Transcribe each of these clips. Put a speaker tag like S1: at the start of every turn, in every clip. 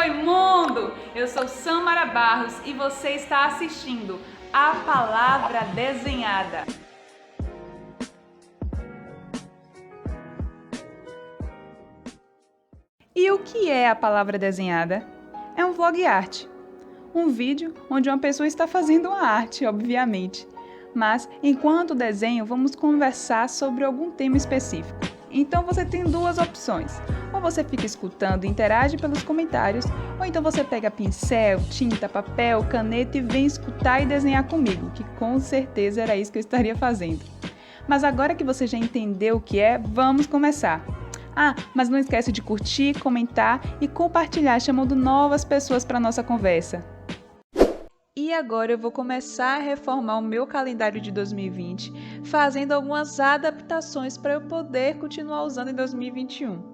S1: Oi, mundo! Eu sou Samara Barros e você está assistindo A Palavra Desenhada. E o que é a palavra desenhada? É um vlog art. Um vídeo onde uma pessoa está fazendo uma arte, obviamente. Mas, enquanto desenho, vamos conversar sobre algum tema específico. Então você tem duas opções. Ou você fica escutando e interage pelos comentários, ou então você pega pincel, tinta, papel, caneta e vem escutar e desenhar comigo, que com certeza era isso que eu estaria fazendo. Mas agora que você já entendeu o que é, vamos começar! Mas não esquece de curtir, comentar e compartilhar, chamando novas pessoas para a nossa conversa. E agora eu vou começar a reformar o meu calendário de 2020, fazendo algumas adaptações para eu poder continuar usando em 2021.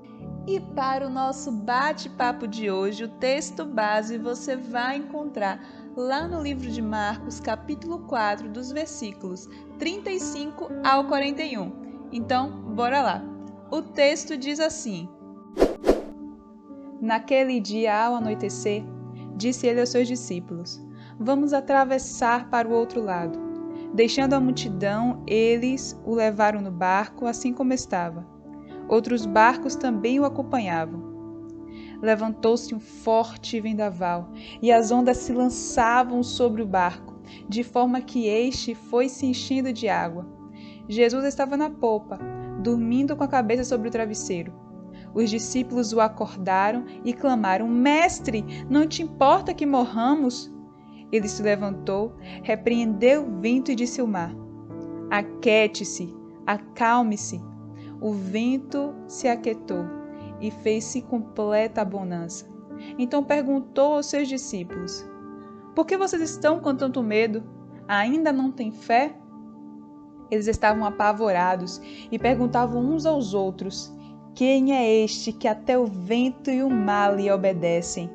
S1: E para o nosso bate-papo de hoje, o texto base você vai encontrar lá no livro de Marcos, capítulo 4, dos versículos 35 ao 41. Então, bora lá! O texto diz assim: Naquele dia, ao anoitecer, disse ele aos seus discípulos: Vamos atravessar para o outro lado. Deixando a multidão, eles o levaram no barco, assim como estava. Outros barcos também o acompanhavam. Levantou-se um forte vendaval, e as ondas se lançavam sobre o barco, de forma que este foi se enchendo de água. Jesus estava na popa, dormindo com a cabeça sobre o travesseiro. Os discípulos o acordaram e clamaram: Mestre, não te importa que morramos? Ele se levantou, repreendeu o vento e disse ao mar: Aquiete-se, acalme-se. O vento se aquietou e fez-se completa a bonança. Então perguntou aos seus discípulos: Por que vocês estão com tanto medo? Ainda não têm fé? Eles estavam apavorados e perguntavam uns aos outros: Quem é este que até o vento e o mar lhe obedecem?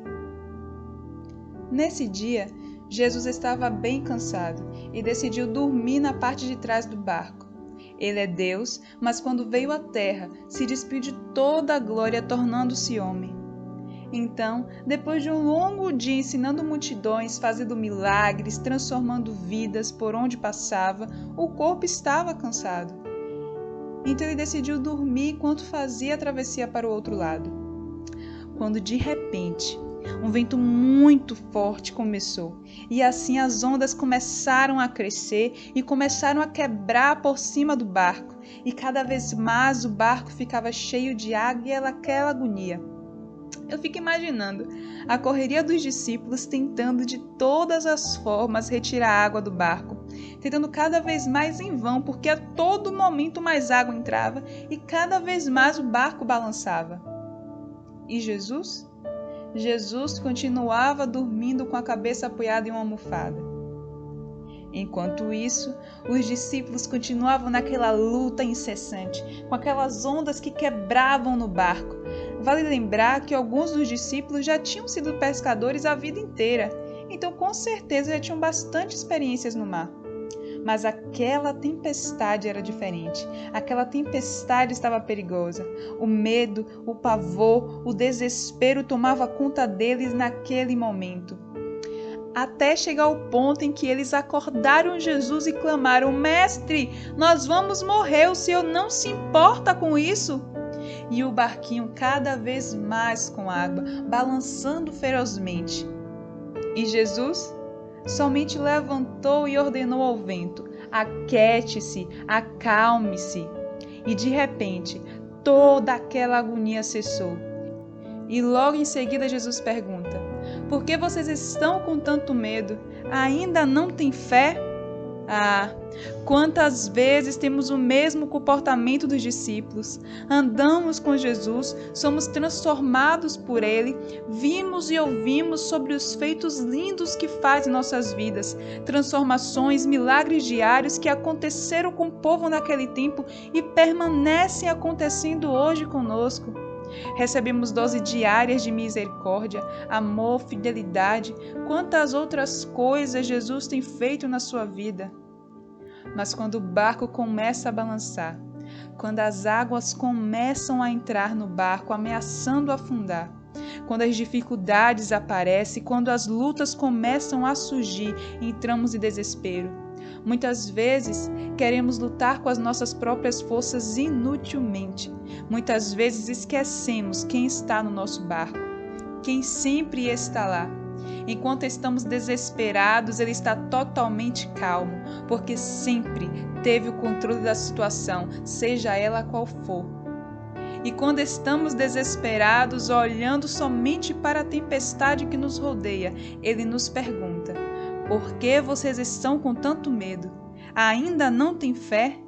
S1: Nesse dia, Jesus estava bem cansado e decidiu dormir na parte de trás do barco. Ele é Deus, mas quando veio à terra, se despiu de toda a glória, tornando-se homem. Então, depois de um longo dia ensinando multidões, fazendo milagres, transformando vidas por onde passava, o corpo estava cansado. Então ele decidiu dormir enquanto fazia a travessia para o outro lado. Quando de repente, um vento muito forte começou, e assim as ondas começaram a crescer e começaram a quebrar por cima do barco, e cada vez mais o barco ficava cheio de água e aquela agonia. Eu fico imaginando a correria dos discípulos tentando de todas as formas retirar a água do barco, tentando cada vez mais em vão, porque a todo momento mais água entrava e cada vez mais o barco balançava. E Jesus? Jesus continuava dormindo com a cabeça apoiada em uma almofada. Enquanto isso, os discípulos continuavam naquela luta incessante, com aquelas ondas que quebravam no barco. Vale lembrar que alguns dos discípulos já tinham sido pescadores a vida inteira, então com certeza já tinham bastante experiências no mar. Mas aquela tempestade era diferente. Aquela tempestade estava perigosa. O medo, o pavor, o desespero tomava conta deles naquele momento. Até chegar ao ponto em que eles acordaram Jesus e clamaram: Mestre, nós vamos morrer, o Senhor não se importa com isso? E o barquinho cada vez mais com água, balançando ferozmente. E Jesus somente levantou e ordenou ao vento: Aquiete-se, acalme-se. E de repente, toda aquela agonia cessou. E logo em seguida Jesus pergunta: Por que vocês estão com tanto medo? Ainda não têm fé? Quantas vezes temos o mesmo comportamento dos discípulos? Andamos com Jesus, somos transformados por Ele, vimos e ouvimos sobre os feitos lindos que faz em nossas vidas, transformações, milagres diários que aconteceram com o povo naquele tempo e permanecem acontecendo hoje conosco. Recebemos doses diárias de misericórdia, amor, fidelidade. Quantas outras coisas Jesus tem feito na sua vida? Mas quando o barco começa a balançar, quando as águas começam a entrar no barco, ameaçando afundar, quando as dificuldades aparecem, quando as lutas começam a surgir, entramos em desespero. Muitas vezes queremos lutar com as nossas próprias forças inutilmente. Muitas vezes esquecemos quem está no nosso barco, quem sempre está lá. Enquanto estamos desesperados, Ele está totalmente calmo, porque sempre teve o controle da situação, seja ela qual for. E quando estamos desesperados, olhando somente para a tempestade que nos rodeia, Ele nos pergunta: por que vocês estão com tanto medo? Ainda não têm fé?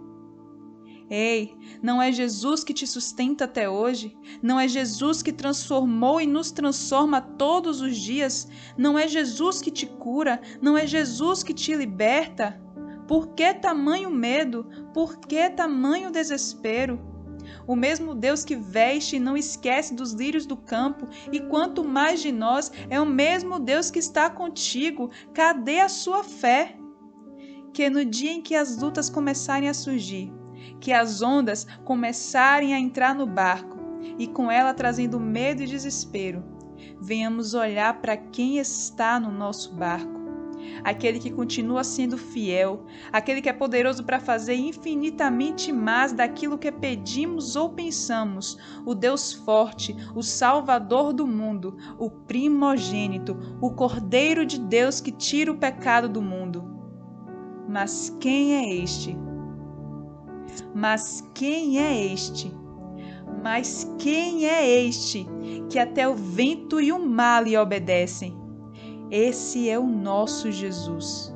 S1: Ei, não é Jesus que te sustenta até hoje? Não é Jesus que transformou e nos transforma todos os dias? Não é Jesus que te cura? Não é Jesus que te liberta? Por que tamanho medo? Por que tamanho desespero? O mesmo Deus que veste e não esquece dos lírios do campo, e quanto mais de nós, é o mesmo Deus que está contigo. Cadê a sua fé? Que no dia em que as lutas começarem a surgir, que as ondas começarem a entrar no barco, e com ela trazendo medo e desespero, venhamos olhar para quem está no nosso barco. Aquele que continua sendo fiel, aquele que é poderoso para fazer infinitamente mais daquilo que pedimos ou pensamos, o Deus forte, o Salvador do mundo, o primogênito, o Cordeiro de Deus que tira o pecado do mundo. Mas quem é este? Mas quem é este? Mas quem é este que até o vento e o mar lhe obedecem? Esse é o nosso Jesus.